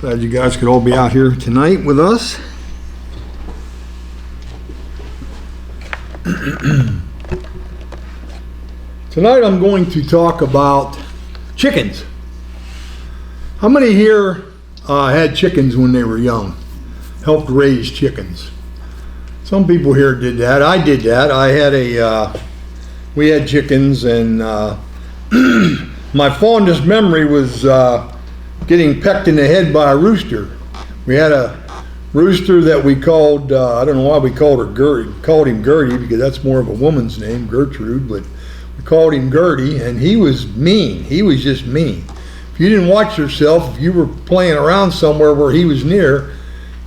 Glad you guys could all be out here tonight with us. Tonight I'm going to talk about chickens. How many here had chickens when they were young? Helped raise chickens? Some people here did that. I did that. I had we had chickens, and my fondest memory was getting pecked in the head by a rooster. We had a rooster that we called, I don't know why we called him Gertie, because that's more of a woman's name, Gertrude, but we called him Gertie, and he was mean. He was just mean. If you didn't watch yourself, if you were playing around somewhere where he was near,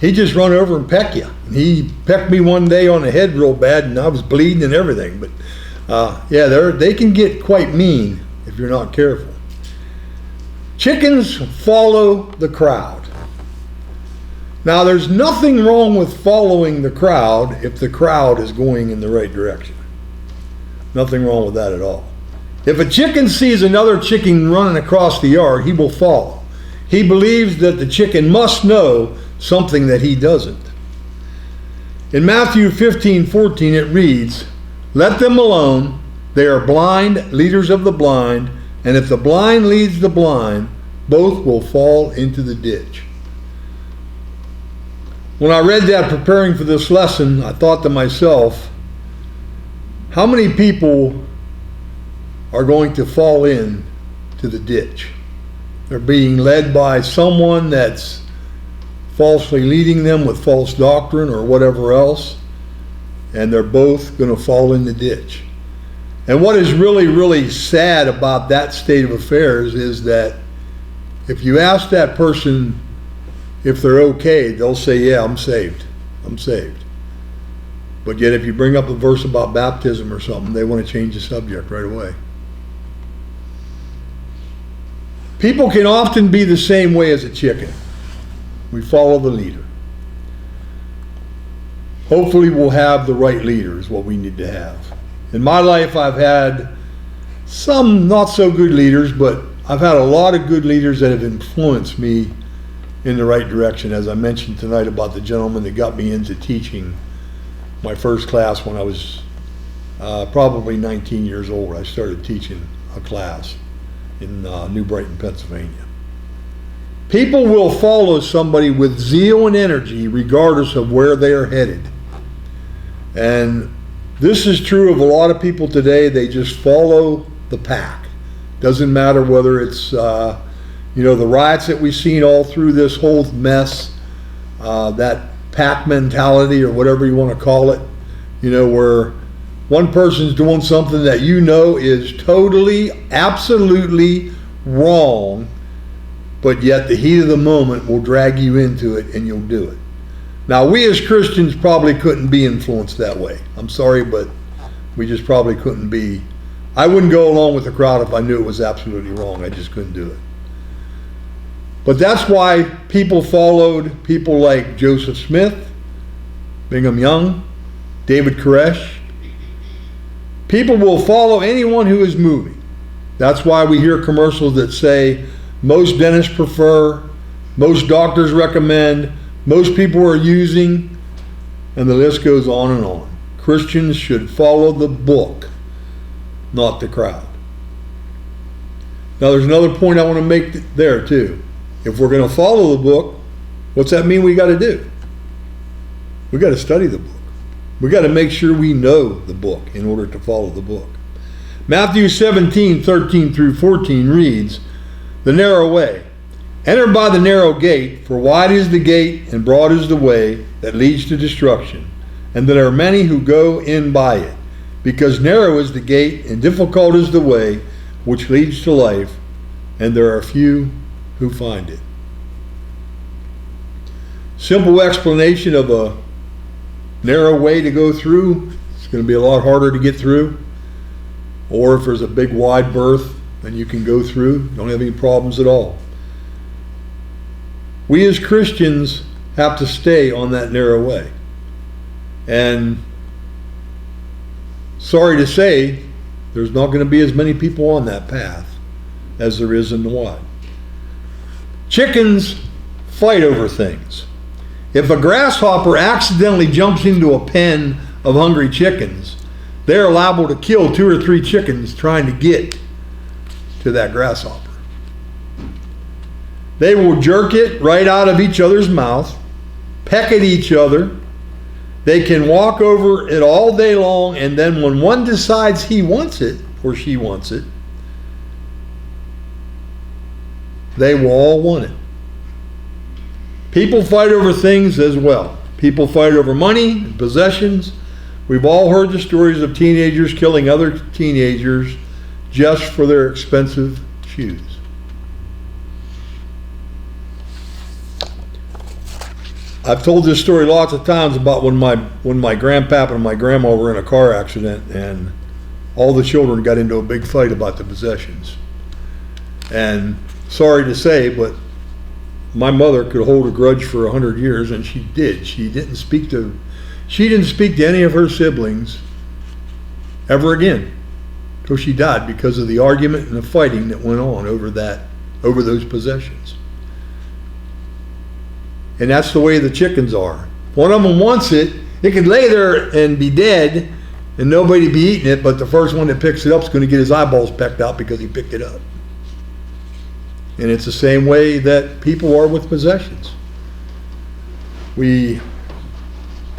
he'd just run over and peck you. He pecked me one day on the head real bad, and I was bleeding and everything. But yeah, they can get quite mean if you're not careful. Chickens follow the crowd. Now, there's nothing wrong with following the crowd if the crowd is going in the right direction. Nothing wrong with that at all. If a chicken sees another chicken running across the yard, he will follow. He believes that the chicken must know something that he doesn't. In Matthew 15:14 it reads, "Let them alone, they are blind, leaders of the blind, and if the blind leads the blind, both will fall into the ditch." When I read that preparing for this lesson, I thought to myself, how many people are going to fall in to the ditch? They're being led by someone that's falsely leading them with false doctrine or whatever else, and they're both going to fall in the ditch. And what is really, really sad about that state of affairs is that if you ask that person if they're okay, they'll say, yeah, I'm saved. I'm saved. But yet if you bring up a verse about baptism or something, they want to change the subject right away. People can often be the same way as a chicken. We follow the leader. Hopefully we'll have the right leader is what we need to have. In my life, I've had some not so good leaders, but I've had a lot of good leaders that have influenced me in the right direction, as I mentioned tonight about the gentleman that got me into teaching my first class when I was probably 19 years old. I started teaching a class in New Brighton, Pennsylvania. People will follow somebody with zeal and energy regardless of where they are headed. And this is true of a lot of people today. They just follow the pack. Doesn't matter whether it's the riots that we've seen all through this whole mess, that pack mentality or whatever you want to call it, where one person's doing something that is totally, absolutely wrong, but yet the heat of the moment will drag you into it and you'll do it. Now, we as Christians probably couldn't be influenced that way. I'm sorry, but we just probably couldn't be. I wouldn't go along with the crowd if I knew it was absolutely wrong. I just couldn't do it. But that's why people followed people like Joseph Smith, Brigham Young, David Koresh. People will follow anyone who is moving. That's why we hear commercials that say, most dentists prefer, most doctors recommend, most people are using, and the list goes on and on. Christians should follow the book, not the crowd. Now there's another point I want to make there too. If we're going to follow the book, what's that mean we got to do? We got to study the book. We got to make sure we know the book in order to follow the book. Matthew 17:13 through 14 reads, "The narrow way. Enter by the narrow gate, for wide is the gate and broad is the way that leads to destruction, and there are many who go in by it. Because narrow is the gate and difficult is the way which leads to life, and there are few who find it." Simple explanation of a narrow way to go through. It's going to be a lot harder to get through. Or if there's a big wide berth, then you can go through. Don't have any problems at all. We as Christians have to stay on that narrow way. And sorry to say, there's not going to be as many people on that path as there is in the wide. Chickens fight over things. If a grasshopper accidentally jumps into a pen of hungry chickens, they're liable to kill 2 or 3 chickens trying to get to that grasshopper. They will jerk it right out of each other's mouth, peck at each other. They can walk over it all day long, and then when one decides he wants it or she wants it, they will all want it. People fight over things as well. People fight over money and possessions. We've all heard the stories of teenagers killing other teenagers just for their expensive shoes. I've told this story lots of times about when my grandpapa and my grandma were in a car accident and all the children got into a big fight about the possessions. And sorry to say, but my mother could hold a grudge for 100 years, and she did. She didn't speak to any of her siblings ever again till she died because of the argument and the fighting that went on over those possessions. And that's the way the chickens are. One of them wants it. It could lay there and be dead and nobody be eating it, but the first one that picks it up is going to get his eyeballs pecked out because he picked it up. And it's the same way that people are with possessions. We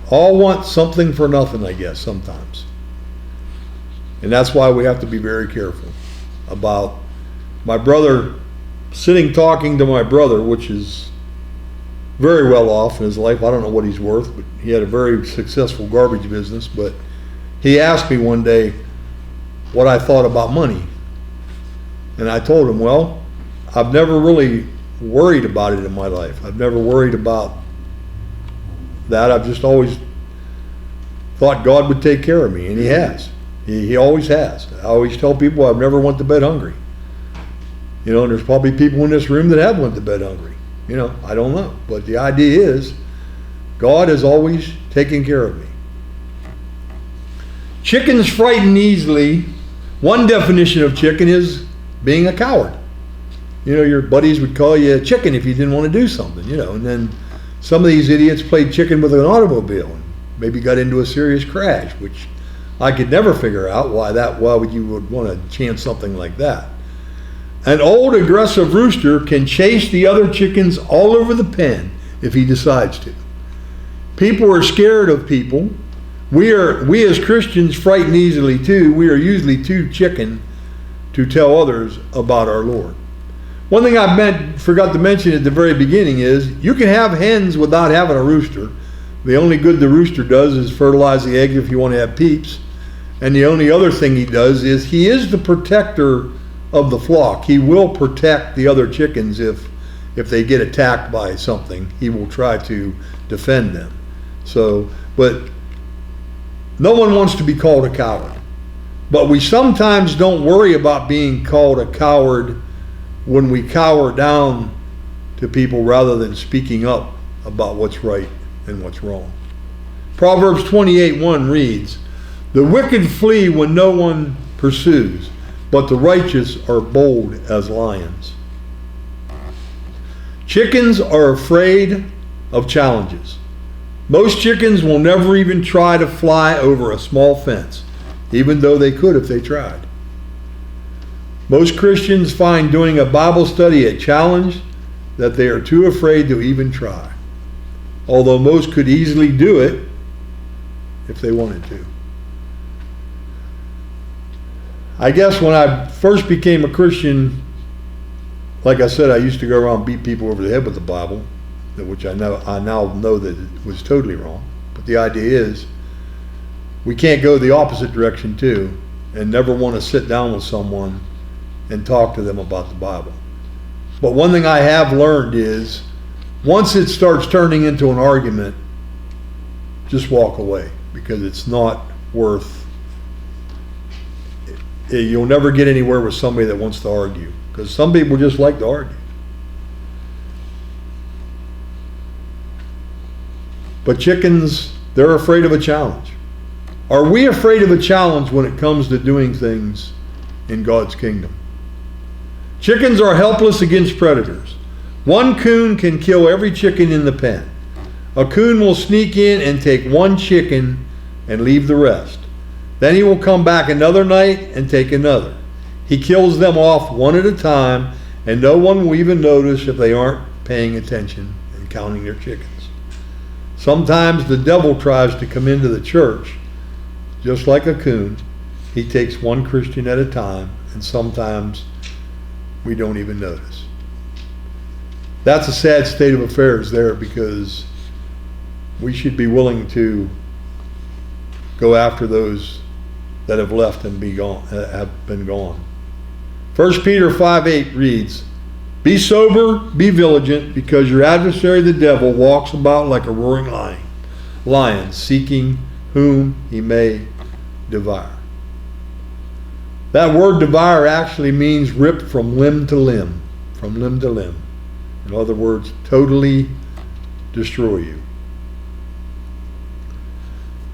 all want something for nothing, I guess, sometimes. And that's why we have to be very careful about my brother talking to my brother, which is very well off in his life. I don't know what he's worth, but he had a very successful garbage business. But he asked me one day what I thought about money. And I told him, well, I've never really worried about it in my life. I've never worried about that. I've just always thought God would take care of me, and he has. He always has. I always tell people I've never went to bed hungry. You know, and there's probably people in this room that have went to bed hungry. You know, I don't know. But the idea is, God is always taking care of me. Chickens frighten easily. One definition of chicken is being a coward. You know, your buddies would call you a chicken if you didn't want to do something, you know. And then some of these idiots played chicken with an automobile and maybe got into a serious crash, which I could never figure out why you would want to chance something like that. An old aggressive rooster can chase the other chickens all over the pen if he decides to. People are scared of people. We as Christians frighten easily too. We are usually too chicken to tell others about our Lord. One thing I forgot to mention at the very beginning is you can have hens without having a rooster. The only good the rooster does is fertilize the eggs if you want to have peeps. And the only other thing he does is he is the protector of the flock. He will protect the other chickens if they get attacked by something. He will try to defend them. So, but no one wants to be called a coward. But we sometimes don't worry about being called a coward when we cower down to people rather than speaking up about what's right and what's wrong. Proverbs 28:1 reads, "The wicked flee when no one pursues, but the righteous are bold as lions." Chickens are afraid of challenges. Most chickens will never even try to fly over a small fence, even though they could if they tried. Most Christians find doing a Bible study a challenge that they are too afraid to even try, although most could easily do it if they wanted to. I guess when I first became a Christian, like I said, I used to go around and beat people over the head with the Bible, which I now know that it was totally wrong. But the idea is, we can't go the opposite direction too, and never want to sit down with someone and talk to them about the Bible. But one thing I have learned is, once it starts turning into an argument, just walk away, because it's not worth. You'll never get anywhere with somebody that wants to argue, because some people just like to argue. But chickens, they're afraid of a challenge. Are we afraid of a challenge when it comes to doing things in God's kingdom? Chickens are helpless against predators. One coon can kill every chicken in the pen. A coon will sneak in and take one chicken and leave the rest. Then he will come back another night and take another. He kills them off one at a time, and no one will even notice if they aren't paying attention and counting their chickens. Sometimes the devil tries to come into the church just like a coon. He takes one Christian at a time, and sometimes we don't even notice. That's a sad state of affairs there, because we should be willing to go after those that have left and have been gone. 1 Peter 5:8 reads, "Be sober, be vigilant, because your adversary the devil walks about like a roaring lion, seeking whom he may devour." That word devour actually means rip from limb to limb, from limb to limb. In other words, totally destroy you.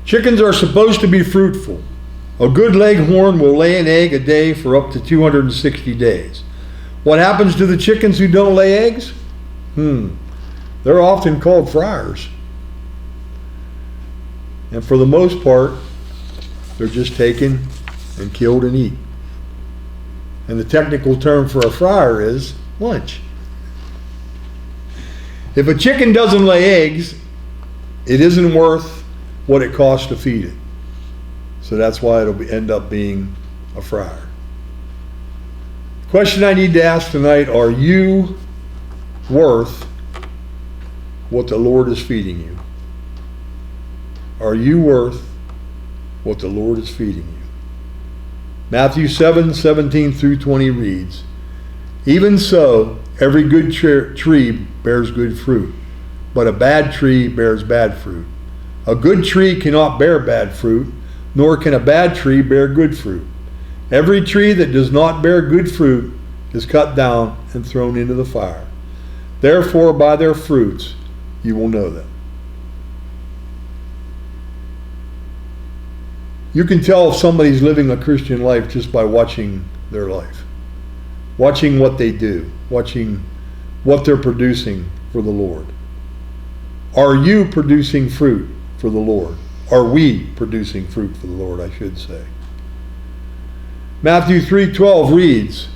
Chickens are supposed to be fruitful. A good leghorn will lay an egg a day for up to 260 days. What happens to the chickens who don't lay eggs? They're often called fryers. And for the most part, they're just taken and killed and eaten. And the technical term for a fryer is lunch. If a chicken doesn't lay eggs, it isn't worth what it costs to feed it. So that's why it'll end up being a fryer. The question I need to ask tonight, are you worth what the Lord is feeding you? Are you worth what the Lord is feeding you? Matthew 7:17 through 20 reads, "Even so, every good tree bears good fruit, but a bad tree bears bad fruit. A good tree cannot bear bad fruit, nor can a bad tree bear good fruit. Every tree that does not bear good fruit is cut down and thrown into the fire. Therefore, by their fruits you will know them." You can tell if somebody's living a Christian life just by watching their life, watching what they do, watching what they're producing for the Lord. Are you producing fruit for the Lord? Are we producing fruit for the Lord, I should say? Matthew 3:12 reads,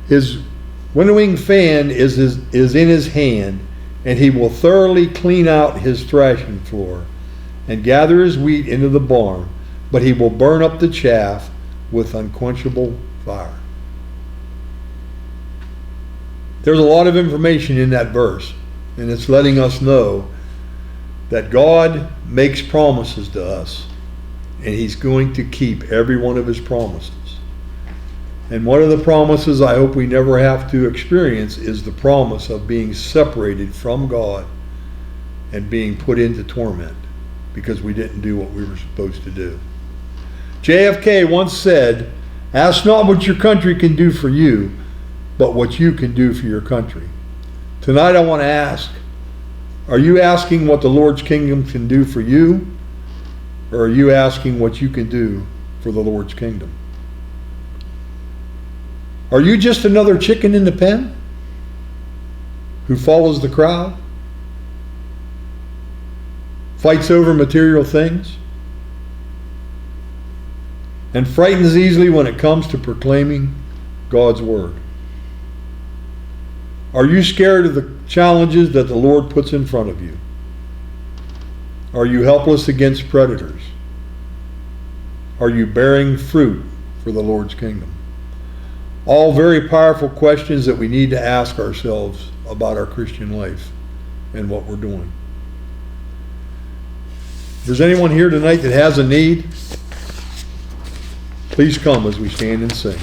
"His winnowing fan is in his hand, and he will thoroughly clean out his threshing floor and gather his wheat into the barn, but he will burn up the chaff with unquenchable fire." There's a lot of information in that verse, and it's letting us know that God makes promises to us, and he's going to keep every one of his promises. And one of the promises I hope we never have to experience is the promise of being separated from God and being put into torment because we didn't do what we were supposed to do. JFK once said, "Ask not what your country can do for you, but what you can do for your country." Tonight I want to ask, are you asking what the Lord's kingdom can do for you, or are you asking what you can do for the Lord's kingdom? Are you just another chicken in the pen who follows the crowd, fights over material things, and frightens easily when it comes to proclaiming God's word? Are you scared of the challenges that the Lord puts in front of you? Are you helpless against predators? Are you bearing fruit for the Lord's kingdom? All very powerful questions that we need to ask ourselves about our Christian life and what we're doing. If there's anyone here tonight that has a need, please come as we stand and sing.